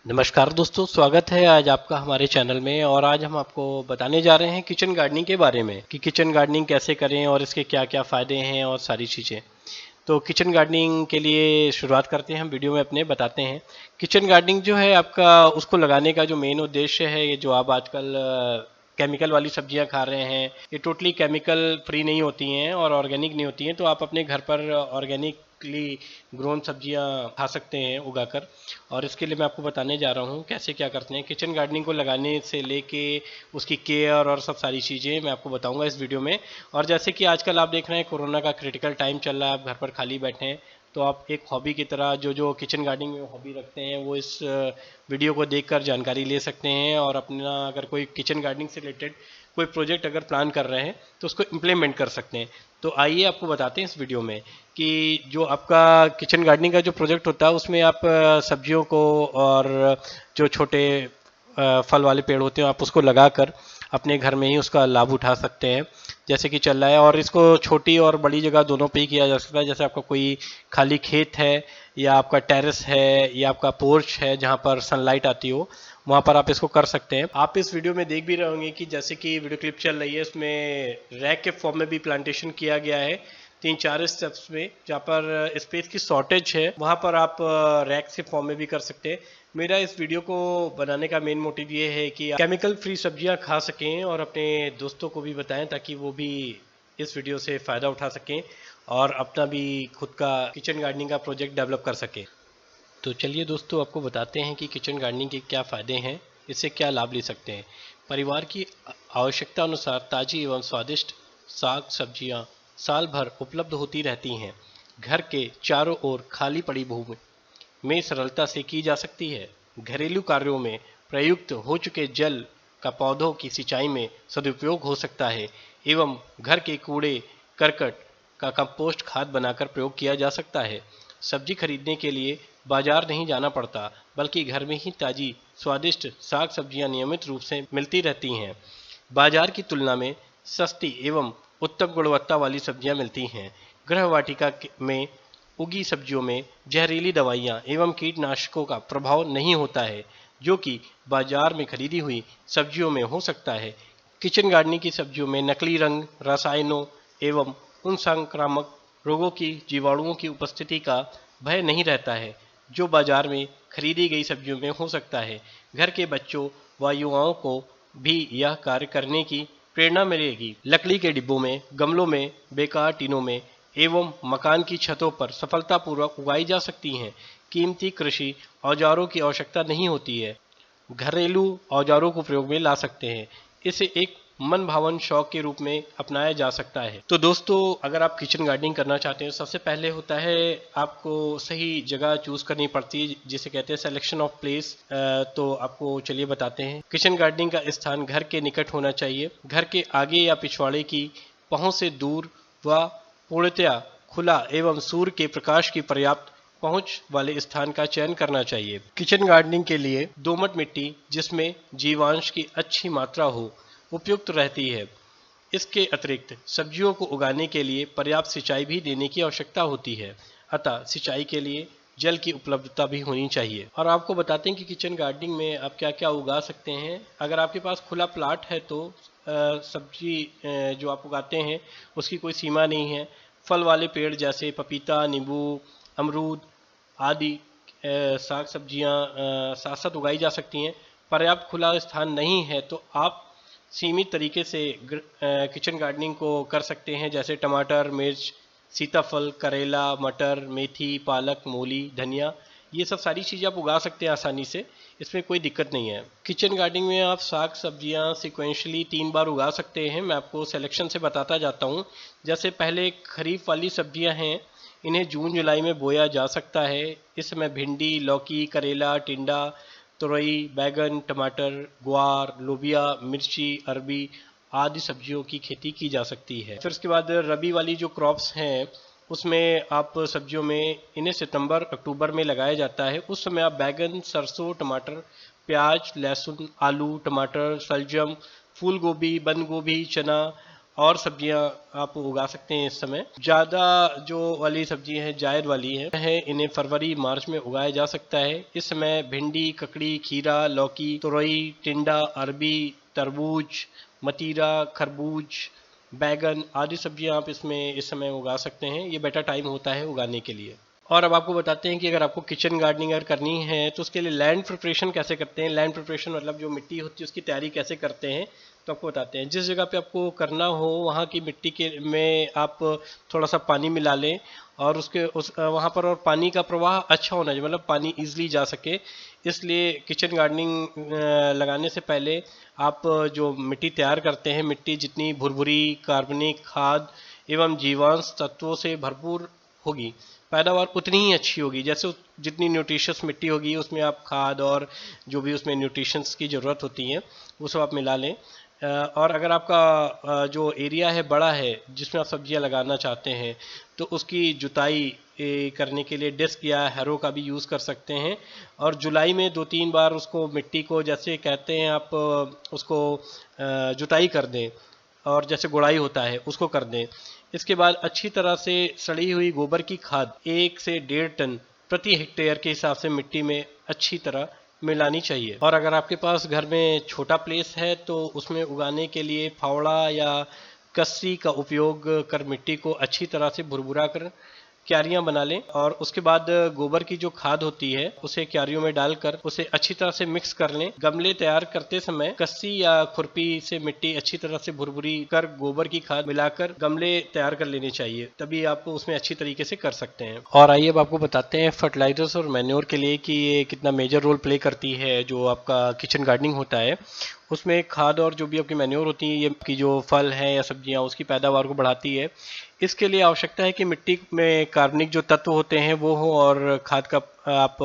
नमस्कार दोस्तों, स्वागत है आज आपका हमारे चैनल में। और आज हम आपको बताने जा रहे हैं किचन गार्डनिंग के बारे में कि किचन गार्डनिंग कैसे करें और इसके क्या क्या फ़ायदे हैं और सारी चीज़ें। तो किचन गार्डनिंग के लिए शुरुआत करते हैं, हम वीडियो में अपने बताते हैं। किचन गार्डनिंग जो है आपका, उसको लगाने का जो मेन उद्देश्य है, ये जो आप आजकल केमिकल वाली सब्जियां खा रहे हैं, ये टोटली केमिकल फ्री नहीं होती हैं और ऑर्गेनिक नहीं होती हैं। तो आप अपने घर पर ऑर्गेनिकली ग्रोन सब्जियां खा सकते हैं उगाकर। और इसके लिए मैं आपको बताने जा रहा हूँ कैसे क्या करते हैं। किचन गार्डनिंग को लगाने से लेके उसकी केयर और सब सारी चीज़ें मैं आपको बताऊंगा इस वीडियो में। और जैसे कि आजकल आप देख रहे हैं, कोरोना का क्रिटिकल टाइम चल रहा है, आप घर पर खाली बैठे हैं, तो आप एक हॉबी की तरह जो जो किचन गार्डनिंग में हॉबी रखते हैं वो इस वीडियो को देखकर जानकारी ले सकते हैं। और अपना अगर कोई किचन गार्डनिंग से रिलेटेड कोई प्रोजेक्ट अगर प्लान कर रहे हैं तो उसको इम्प्लीमेंट कर सकते हैं। तो आइए आपको बताते हैं इस वीडियो में कि जो आपका किचन गार्डनिंग का जो प्रोजेक्ट होता है उसमें आप सब्जियों को और जो छोटे फल वाले पेड़ होते हैं आप उसको लगाकर अपने घर में ही उसका लाभ उठा सकते हैं, जैसे कि चल रहा है। और इसको छोटी और बड़ी जगह दोनों पे ही किया जा सकता है। जैसे आपका कोई खाली खेत है या आपका टेरेस है या आपका पोर्च है जहाँ पर सनलाइट आती हो, वहाँ पर आप इसको कर सकते हैं। आप इस वीडियो में देख भी रहे होंगे कि जैसे कि वीडियो क्लिप चल रही है, इसमें रैक के फॉर्म में भी प्लांटेशन किया गया है 3-4 स्टेप्स में। जहाँ पर स्पेस की शॉर्टेज है वहाँ पर आप रैक के फॉर्म में भी कर सकते हैं। मेरा इस वीडियो को बनाने का मेन मोटिव ये है कि केमिकल फ्री सब्जियां खा सकें और अपने दोस्तों को भी बताएं ताकि वो भी इस वीडियो से फ़ायदा उठा सकें और अपना भी खुद का किचन गार्डनिंग का प्रोजेक्ट डेवलप कर सकें। तो चलिए दोस्तों, आपको बताते हैं कि किचन गार्डनिंग के क्या फ़ायदे हैं, इससे क्या लाभ ले सकते हैं। परिवार की आवश्यकता अनुसार ताज़ी एवं स्वादिष्ट साग सब्जियां साल भर उपलब्ध होती रहती हैं। घर के चारों ओर खाली पड़ी भूमि में सरलता से की जा सकती है। घरेलू कार्यों में प्रयुक्त हो चुके जल का पौधों की सिंचाई में सदुपयोग हो सकता है एवं घर के कूड़े करकट का कंपोस्ट खाद बनाकर प्रयोग किया जा सकता है। सब्जी खरीदने के लिए बाजार नहीं जाना पड़ता, बल्कि घर में ही ताज़ी स्वादिष्ट साग सब्जियां नियमित रूप से मिलती रहती हैं। बाजार की तुलना में सस्ती एवं उत्तम गुणवत्ता वाली सब्जियां मिलती हैं। गृह वाटिका में उगी सब्जियों में जहरीली दवाइयाँ एवं कीटनाशकों का प्रभाव नहीं होता है, जो कि बाजार में खरीदी हुई सब्जियों में हो सकता है। किचन गार्डनिंग की सब्जियों में नकली रंग, रसायनों एवं उन संक्रामक रोगों की जीवाणुओं की उपस्थिति का भय नहीं रहता है, जो बाजार में खरीदी गई सब्जियों में हो सकता है। घर के बच्चों व युवाओं को भी यह कार्य करने की प्रेरणा मिलेगी। लकड़ी के डिब्बों में, गमलों में, बेकार टीनों में एवं मकान की छतों पर सफलतापूर्वक उगाई जा सकती हैं। कीमती कृषि औजारों की आवश्यकता नहीं होती है, घरेलू औजारों को प्रयोग में ला सकते हैं। इसे एक मन भावन शौक के रूप में अपनाया जा सकता है। तो दोस्तों, अगर आप किचन गार्डनिंग करना चाहते हैं, सबसे पहले होता है आपको सही जगह चूज करनी पड़ती है, जिसे कहते हैं सिलेक्शन ऑफ प्लेस। तो आपको चलिए बताते हैं। किचन गार्डनिंग का स्थान घर के निकट होना चाहिए। घर के आगे या पिछवाड़े की पहुंच से दूर व पूर्णतया खुला एवं सूर्य के प्रकाश की पर्याप्त पहुंच वाले स्थान का चयन करना चाहिए। किचन गार्डनिंग के लिए दोमट मिट्टी जिसमें जीवांश की अच्छी मात्रा हो उपयुक्त रहती है। इसके अतिरिक्त सब्जियों को उगाने के लिए पर्याप्त सिंचाई भी देने की आवश्यकता होती है, अतः सिंचाई के लिए जल की उपलब्धता भी होनी चाहिए। और आपको बताते हैं कि किचन गार्डनिंग में आप क्या क्या उगा सकते हैं। अगर आपके पास खुला प्लाट है तो सब्जी जो आप उगाते हैं उसकी कोई सीमा नहीं है। फल वाले पेड़ जैसे पपीता, नींबू, अमरूद आदि साग सब्जियां साथ साथ उगाई जा सकती हैं। पर्याप्त खुला स्थान नहीं है तो आप सीमित तरीके से किचन गार्डनिंग को कर सकते हैं, जैसे टमाटर, मिर्च, सीताफल, करेला, मटर, मेथी, पालक, मूली, धनिया। ये सब सारी चीज़ें आप उगा सकते हैं आसानी से, इसमें कोई दिक्कत नहीं है। किचन गार्डनिंग में आप साग सब्जियां सिक्वेंशली 3 बार उगा सकते हैं। मैं आपको सिलेक्शन से बताता जाता हूँ। जैसे पहले खरीफ वाली सब्जियां हैं, इन्हें जून जुलाई में बोया जा सकता है। इस समय भिंडी, लौकी, करेला, टिंडा, तुरई, बैगन, टमाटर, ग्वार, लोबिया, मिर्ची, अरबी आदि सब्जियों की खेती की जा सकती है। फिर उसके बाद रबी वाली जो क्रॉप्स हैं उसमें आप सब्जियों में इन्हें सितंबर अक्टूबर में लगाया जाता है। उस समय आप बैगन, सरसों, टमाटर, प्याज, लहसुन, आलू, टमाटर, शलजम, फूल गोभी, बंद गोभी, चना और सब्जियां आप उगा सकते हैं। इस समय ज़्यादा जो वाली सब्जी है जायद वाली है इन्हें फरवरी मार्च में उगाया जा सकता है। इस समय भिंडी, ककड़ी, खीरा, लौकी, तुरई, टिंडा, अरबी, तरबूज, मतीरा, खरबूज, बैगन आदि सब्जियां आप इसमें इस समय उगा सकते हैं। ये बेटर टाइम होता है उगाने के लिए। और अब आपको बताते हैं कि अगर आपको किचन गार्डनिंग अगर करनी है तो उसके लिए लैंड प्रिपरेशन कैसे करते हैं। लैंड प्रिपरेशन मतलब जो मिट्टी होती है उसकी तैयारी कैसे करते हैं, तो आपको बताते हैं। जिस जगह पे आपको करना हो वहाँ की मिट्टी के में आप थोड़ा सा पानी मिला लें और उसके वहाँ पर और पानी का प्रवाह अच्छा होना चाहिए, मतलब पानी ईजिली जा सके। इसलिए किचन गार्डनिंग लगाने से पहले आप जो मिट्टी तैयार करते हैं, मिट्टी जितनी भुरभुरी, कार्बनिक खाद एवं जीवांश तत्वों से भरपूर होगी, पैदावार उतनी ही अच्छी होगी। जैसे जितनी न्यूट्रिशियस मिट्टी होगी उसमें आप खाद और जो भी उसमें न्यूट्रिशंस की ज़रूरत होती है वो सब आप मिला लें। और अगर आपका जो एरिया है बड़ा है जिसमें आप सब्जियां लगाना चाहते हैं तो उसकी जुताई करने के लिए डिस्क या हैरो का भी यूज़ कर सकते हैं। और जुलाई में 2-3 बार उसको मिट्टी को जैसे कहते हैं आप उसको जुताई कर दें और जैसे गुड़ाई होता है उसको कर दें। इसके बाद अच्छी तरह से सड़ी हुई गोबर की खाद 1 से 1.5 टन प्रति हेक्टेयर के हिसाब से मिट्टी में अच्छी तरह मिलानी चाहिए। और अगर आपके पास घर में छोटा प्लेस है तो उसमें उगाने के लिए फावड़ा या कस्सी का उपयोग कर मिट्टी को अच्छी तरह से भुरभुरा कर क्यारियां बना लें। और उसके बाद गोबर की जो खाद होती है उसे क्यारियों में डालकर उसे अच्छी तरह से मिक्स कर लें। गमले तैयार करते समय कस्सी या खुरपी से मिट्टी अच्छी तरह से भुरभुरी कर गोबर की खाद मिलाकर गमले तैयार कर लेने चाहिए, तभी आप उसमें अच्छी तरीके से कर सकते हैं। और आइए अब आपको बताते हैं फर्टिलाइजर्स और मैन्योर के लिए कि ये कितना मेजर रोल प्ले करती है जो आपका किचन गार्डनिंग होता है उसमें। खाद और जो भी आपकी मैन्योर होती है ये आपकी जो फल है या सब्जियां उसकी पैदावार को बढ़ाती है। इसके लिए आवश्यकता है कि मिट्टी में कार्बनिक जो तत्व होते हैं वो हो और खाद का आप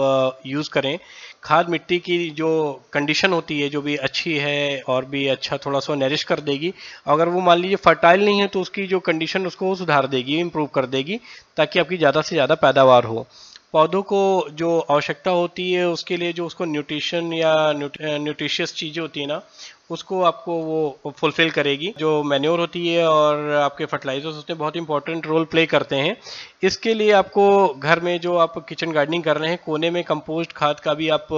यूज़ करें। खाद मिट्टी की जो कंडीशन होती है जो भी अच्छी है और भी अच्छा थोड़ा सा नरिश कर देगी। अगर वो मान लीजिए फर्टाइल नहीं है तो उसकी जो कंडीशन उसको सुधार देगी, इम्प्रूव कर देगी, ताकि आपकी ज़्यादा से ज़्यादा पैदावार हो। पौधों को जो आवश्यकता होती है उसके लिए जो उसको न्यूट्रिशन या न्यूट्रिशियस चीज़ें होती है ना उसको आपको वो फुलफिल करेगी। जो मैन्योर होती है और आपके फर्टिलाइजर्स होते हैं बहुत इंपॉर्टेंट रोल प्ले करते हैं। इसके लिए आपको घर में जो आप किचन गार्डनिंग कर रहे हैं कोने में कंपोस्ट खाद का भी आप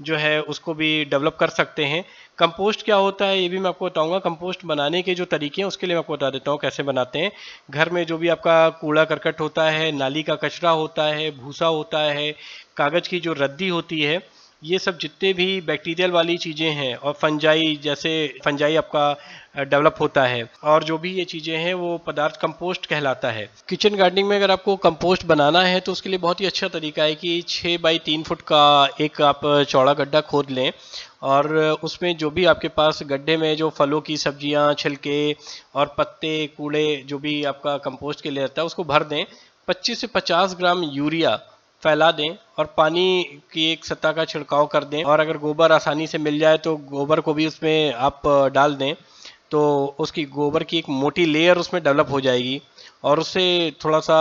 जो है उसको भी डेवलप कर सकते हैं। कंपोस्ट क्या होता है ये भी मैं आपको बताऊंगा। कंपोस्ट बनाने के जो तरीके हैं उसके लिए मैं आपको बता देता हूँ कैसे बनाते हैं। घर में जो भी आपका कूड़ा करकट होता है, नाली का कचरा होता है, भूसा होता है, कागज की जो रद्दी होती है, ये सब जितने भी बैक्टीरियल वाली चीज़ें हैं और फंजाई, जैसे फंजाई आपका डेवलप होता है और जो भी ये चीज़ें हैं वो पदार्थ कंपोस्ट कहलाता है। किचन गार्डनिंग में अगर आपको कंपोस्ट बनाना है तो उसके लिए बहुत ही अच्छा तरीका है कि 6 बाई 3 फुट का एक आप चौड़ा गड्ढा खोद लें और उसमें जो भी आपके पास गड्ढे में जो फलों की सब्जियां, छिलके और पत्ते, कूड़े जो भी आपका कंपोस्ट के लिए रहता है उसको भर दें। 25 से 50 ग्राम यूरिया फैला दें और पानी की एक सतह का छिड़काव कर दें। और अगर गोबर आसानी से मिल जाए तो गोबर को भी उसमें आप डाल दें तो उसकी गोबर की एक मोटी लेयर उसमें डेवलप हो जाएगी और उससे थोड़ा सा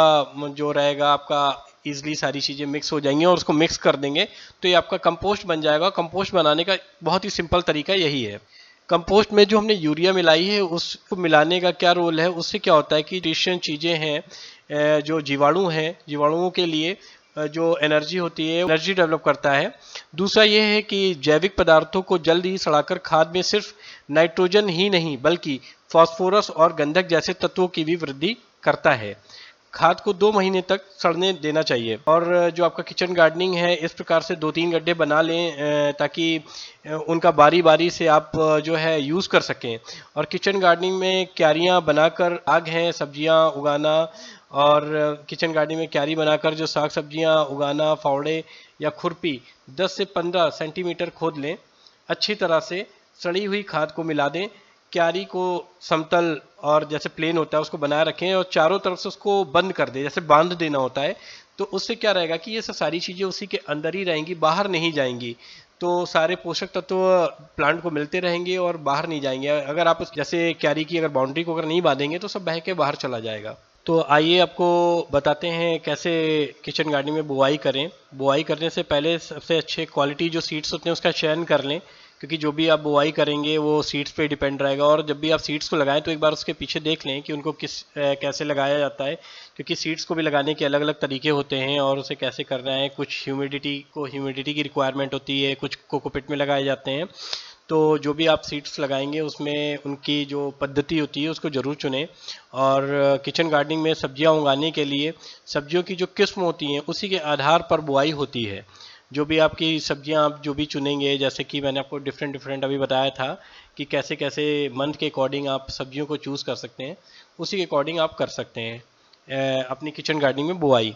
जो रहेगा आपका ईजिली सारी चीज़ें मिक्स हो जाएंगी और उसको मिक्स कर देंगे तो ये आपका कंपोस्ट बन जाएगा। कंपोस्ट बनाने का बहुत ही सिंपल तरीका यही है। कंपोस्ट में जो हमने यूरिया मिलाई है उसको मिलाने का क्या रोल है, उससे क्या होता है कि न्यूट्रिशन चीज़ें हैं जो जीवाणु हैं, जीवाणुओं के लिए जो एनर्जी होती है एनर्जी डेवलप करता है। दूसरा ये है कि जैविक पदार्थों को जल्द ही सड़ाकर खाद में सिर्फ नाइट्रोजन ही नहीं बल्कि फास्फोरस और गंधक जैसे तत्वों की भी वृद्धि करता है। खाद को 2 महीने तक सड़ने देना चाहिए। और जो आपका किचन गार्डनिंग है इस प्रकार से 2-3 गड्ढे बना लें ताकि उनका बारी बारी से आप जो है यूज़ कर सकें। और किचन गार्डनिंग में क्यारियां बनाकर आग हैं सब्जियां उगाना और किचन गार्डनिंग में क्यारी बनाकर जो साग सब्जियां उगाना, फावड़े या खुरपी 10 से 15 सेंटीमीटर खोद लें। अच्छी तरह से सड़ी हुई खाद को मिला दें। क्यारी को समतल और जैसे प्लेन होता है उसको बनाए रखें और चारों तरफ से उसको बंद कर दें, जैसे बांध देना होता है। तो उससे क्या रहेगा कि ये सारी चीज़ें उसी के अंदर ही रहेंगी, बाहर नहीं जाएंगी। तो सारे पोषक तत्व प्लांट को मिलते रहेंगे और बाहर नहीं जाएंगे। अगर आप जैसे क्यारी की अगर बाउंड्री को अगर नहीं बांधेंगे तो सब बह के बाहर चला जाएगा। तो आइए आपको बताते हैं कैसे किचन गार्डनिंग में बुआई करें। बुआई करने से पहले सबसे अच्छे क्वालिटी जो सीड्स होते हैं उसका चयन कर लें। क्योंकि जो भी आप बुआई करेंगे वो सीड्स पे डिपेंड रहेगा। और जब भी आप सीड्स को लगाएं तो एक बार उसके पीछे देख लें कि उनको कैसे लगाया जाता है, क्योंकि सीड्स को भी लगाने के अलग अलग तरीके होते हैं और उसे कैसे करना है। कुछ ह्यूमिडिटी की रिक्वायरमेंट होती है, कुछ कोकोपिट में लगाए जाते हैं। तो जो भी आप सीड्स लगाएंगे उसमें उनकी जो पद्धति होती है उसको ज़रूर चुनें। और किचन गार्डनिंग में सब्जियां उगाने के लिए सब्जियों की जो किस्म होती हैं उसी के आधार पर बुआई होती है। जो भी आपकी सब्जियां आप जो भी चुनेंगे, जैसे कि मैंने आपको डिफरेंट अभी बताया था कि कैसे कैसे मंथ के अकॉर्डिंग आप सब्जियों को चूज़ कर सकते हैं, उसी के अकॉर्डिंग आप कर सकते हैं अपनी किचन गार्डनिंग में बुआई।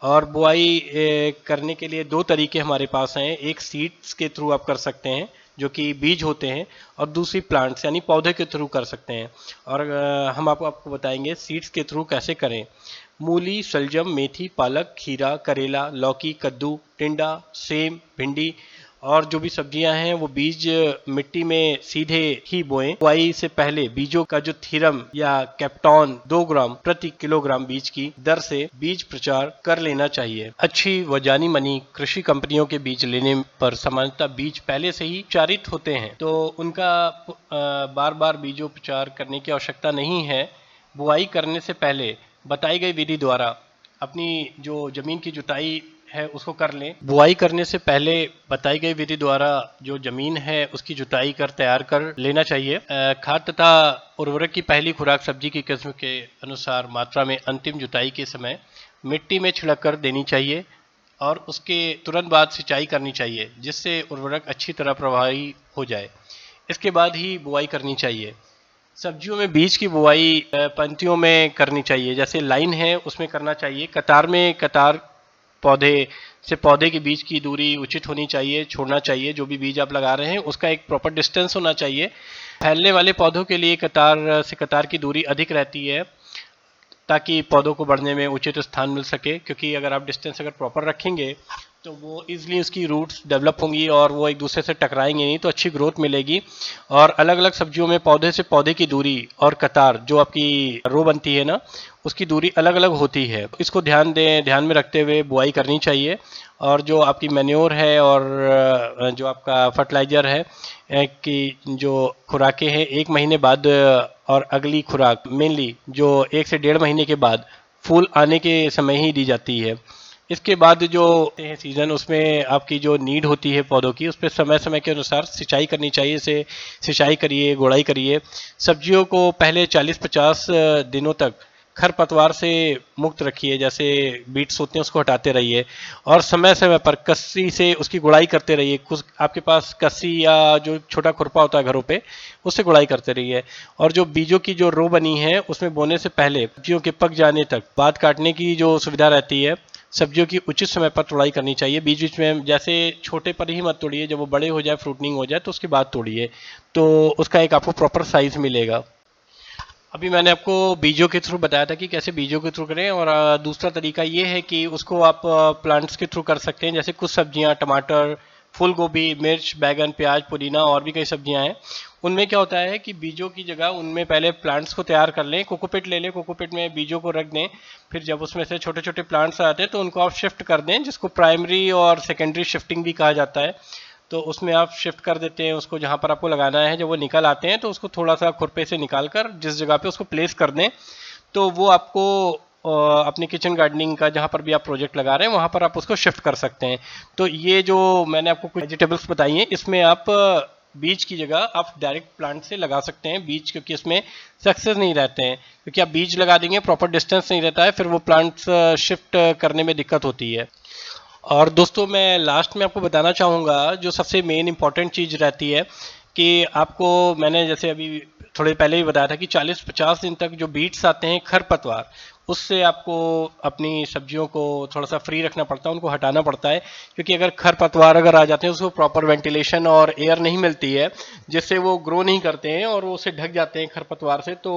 और बुआई करने के लिए दो तरीके हमारे पास हैं। एक सीड्स के थ्रू आप कर सकते हैं जो कि बीज होते हैं, और दूसरी प्लांट्स यानी पौधे के थ्रू कर सकते हैं। और हम आपको बताएंगे सीड्स के थ्रू कैसे करें। मूली, शलजम, मेथी, पालक, खीरा, करेला, लौकी, कद्दू, टिंडा, सेम, भिंडी और जो भी सब्जियां हैं वो बीज मिट्टी में सीधे ही बोएं। बुआई से पहले बीजों का जो थीरम या कैप्टॉन 2 ग्राम प्रति किलोग्राम बीज की दर से बीज प्रचार कर लेना चाहिए। अच्छी व जानी मानी कृषि कंपनियों के बीज लेने पर सामान्यतः बीज पहले से ही उपचारित होते हैं, तो उनका बार बार बीजोपचार करने की आवश्यकता नहीं है। बुआई करने से पहले बताई गई विधि द्वारा अपनी जो जमीन की जुताई है उसको कर लें। बुआई करने से पहले बताई गई विधि द्वारा जो जमीन है उसकी जुताई कर तैयार कर लेना चाहिए। खाद तथा उर्वरक की पहली खुराक सब्जी की किस्म के अनुसार मात्रा में अंतिम जुताई के समय मिट्टी में छिड़क कर देनी चाहिए और उसके तुरंत बाद सिंचाई करनी चाहिए, जिससे उर्वरक अच्छी तरह प्रभावी हो जाए। इसके बाद ही बुआई करनी चाहिए। सब्जियों में बीज की बुआई पंक्तियों में करनी चाहिए, जैसे लाइन है उसमें करना चाहिए। कतार में कतार पौधे से पौधे के बीच की दूरी उचित होनी चाहिए, छोड़ना चाहिए। जो भी बीज आप लगा रहे हैं उसका एक प्रॉपर डिस्टेंस होना चाहिए। फैलने वाले पौधों के लिए कतार से कतार की दूरी अधिक रहती है ताकि पौधों को बढ़ने में उचित स्थान मिल सके, क्योंकि अगर आप डिस्टेंस अगर प्रॉपर रखेंगे तो वो इजीली उसकी रूट्स डेवलप होंगी और वो एक दूसरे से टकराएंगे नहीं, तो अच्छी ग्रोथ मिलेगी। और अलग अलग सब्जियों में पौधे से पौधे की दूरी और कतार जो आपकी रो बनती है ना, उसकी दूरी अलग अलग होती है। इसको ध्यान में रखते हुए बुआई करनी चाहिए। और जो आपकी मैन्योर है और जो आपका फर्टिलाइजर है कि जो खुराकें हैं 1 महीने बाद और अगली खुराक मेनली जो 1 से 1.5 महीने के बाद फूल आने के समय ही दी जाती है। इसके बाद जो सीजन उसमें आपकी जो नीड होती है पौधों की, उस पर समय समय के अनुसार सिंचाई करनी चाहिए। इसे सिंचाई करिए, गोड़ाई करिए। सब्जियों को पहले 40-50 दिनों तक खरपतवार से मुक्त रखिए, जैसे बीट्स होते हैं उसको हटाते रहिए और समय समय पर कस्सी से उसकी गुड़ाई करते रहिए। कुछ आपके पास कस्सी या जो छोटा खुरपा होता है घरों पे, उससे गुड़ाई करते रहिए। और जो बीजों की जो रो बनी है उसमें बोने से पहले सब्जियों के पक जाने तक बाद काटने की जो सुविधा रहती है, सब्जियों की उचित समय पर तोड़ाई करनी चाहिए। बीच बीच में जैसे छोटे पर ही मत तोड़िए, जब वो बड़े हो जाए, फ्रूटनिंग हो जाए तो उसके बाद तोड़िए, तो उसका एक आपको प्रॉपर साइज मिलेगा। अभी मैंने आपको बीजों के थ्रू बताया था कि कैसे बीजों के थ्रू करें, और दूसरा तरीका ये है कि उसको आप प्लांट्स के थ्रू कर सकते हैं। जैसे कुछ सब्जियां, टमाटर, फूल गोभी, मिर्च, बैगन, प्याज, पुदीना और भी कई सब्जियां हैं। उनमें क्या होता है कि बीजों की जगह उनमें पहले प्लांट्स को तैयार कर लें। कोकोपीट ले लें, कोकोपीट में बीजों को रख दें। फिर जब उसमें से छोटे छोटे प्लांट्स आते हैं तो उनको आप शिफ्ट कर दें, जिसको प्राइमरी और सेकेंडरी शिफ्टिंग भी कहा जाता है। तो उसमें आप शिफ्ट कर देते हैं उसको जहाँ पर आपको लगाना है। जब वो निकल आते हैं तो उसको थोड़ा सा खुरपे से निकाल कर जिस जगह पे उसको प्लेस कर दें, तो वो आपको अपने किचन गार्डनिंग का जहाँ पर भी आप प्रोजेक्ट लगा रहे हैं वहाँ पर आप उसको शिफ्ट कर सकते हैं। तो ये जो मैंने आपको कुछ वेजिटेबल्स बताई हैं, इसमें आप बीज की जगह आप डायरेक्ट प्लांट से लगा सकते हैं बीज, क्योंकि इसमें सक्सेस नहीं रहते हैं, क्योंकि आप बीज लगा देंगे, प्रॉपर डिस्टेंस नहीं रहता है, फिर वो प्लांट्स शिफ्ट करने में दिक्कत होती है। और दोस्तों मैं लास्ट में आपको बताना चाहूँगा जो सबसे मेन इंपॉर्टेंट चीज़ रहती है कि आपको, मैंने जैसे अभी थोड़े पहले ही बताया था कि 40-50 दिन तक जो बीट्स आते हैं खरपतवार, उससे आपको अपनी सब्जियों को थोड़ा सा फ्री रखना पड़ता है, उनको हटाना पड़ता है। क्योंकि अगर खरपतवार अगर आ जाते हैं उसको प्रॉपर वेंटिलेशन और एयर नहीं मिलती है, जिससे वो ग्रो नहीं करते हैं और वो उसे ढक जाते हैं खरपतवार से, तो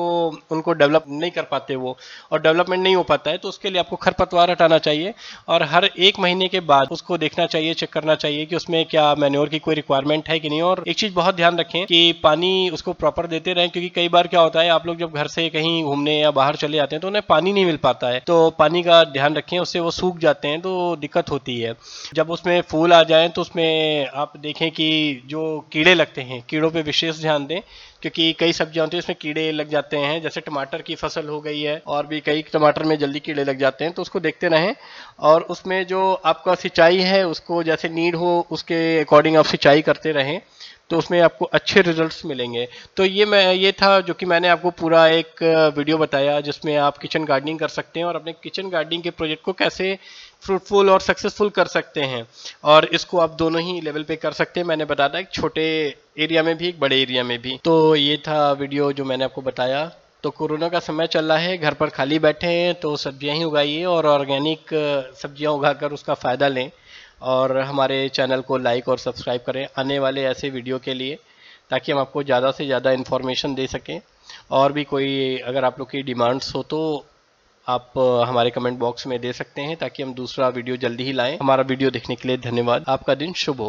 उनको डेवलप नहीं कर पाते वो, और डेवलपमेंट नहीं हो पाता है। तो उसके लिए आपको खरपतवार हटाना चाहिए और हर 1 महीने के बाद उसको देखना चाहिए, चेक करना चाहिए कि उसमें क्या मैन्योर की कोई रिक्वायरमेंट है कि नहीं। और एक चीज़ बहुत ध्यान रखें कि पानी उसको प्रॉपर देते रहें, क्योंकि कई बार क्या होता है आप लोग जब घर से कहीं घूमने या बाहर चले जाते हैं तो उन्हें पानी नहीं नहीं मिल पाता है, तो पानी का ध्यान रखें, उससे वो सूख जाते हैं तो दिक्कत होती है। जब उसमें फूल आ जाएं तो उसमें आप देखें कि जो कीड़े लगते हैं, कीड़ों पे विशेष ध्यान दें, क्योंकि कई सब्जियां होती हैं उसमें कीड़े लग जाते हैं, जैसे टमाटर की फसल हो गई है और भी कई टमाटर में जल्दी कीड़े लग जाते हैं, तो उसको देखते रहें। और उसमें जो आपका सिंचाई है उसको जैसे नीड हो उसके अकॉर्डिंग आप सिंचाई करते रहें, तो उसमें आपको अच्छे रिजल्ट्स मिलेंगे। तो ये था जो कि मैंने आपको पूरा एक वीडियो बताया जिसमें आप किचन गार्डनिंग कर सकते हैं और अपने किचन गार्डनिंग के प्रोजेक्ट को कैसे फ्रूटफुल और सक्सेसफुल कर सकते हैं। और इसको आप दोनों ही लेवल पे कर सकते हैं, मैंने बताया एक छोटे एरिया में भी एक बड़े एरिया में भी। तो ये था वीडियो जो मैंने आपको बताया। तो कोरोना का समय चल रहा है, घर पर खाली बैठे हैं तो सब्जियां ही उगाइए और ऑर्गेनिक सब्जियां उगाकर उसका फ़ायदा लें। और हमारे चैनल को लाइक और सब्सक्राइब करें आने वाले ऐसे वीडियो के लिए, ताकि हम आपको ज़्यादा से ज़्यादा इन्फॉर्मेशन दे सकें। और भी कोई अगर आप लोग की डिमांड्स हो तो आप हमारे कमेंट बॉक्स में दे सकते हैं, ताकि हम दूसरा वीडियो जल्दी ही लाएं। हमारा वीडियो देखने के लिए धन्यवाद। आपका दिन शुभ हो।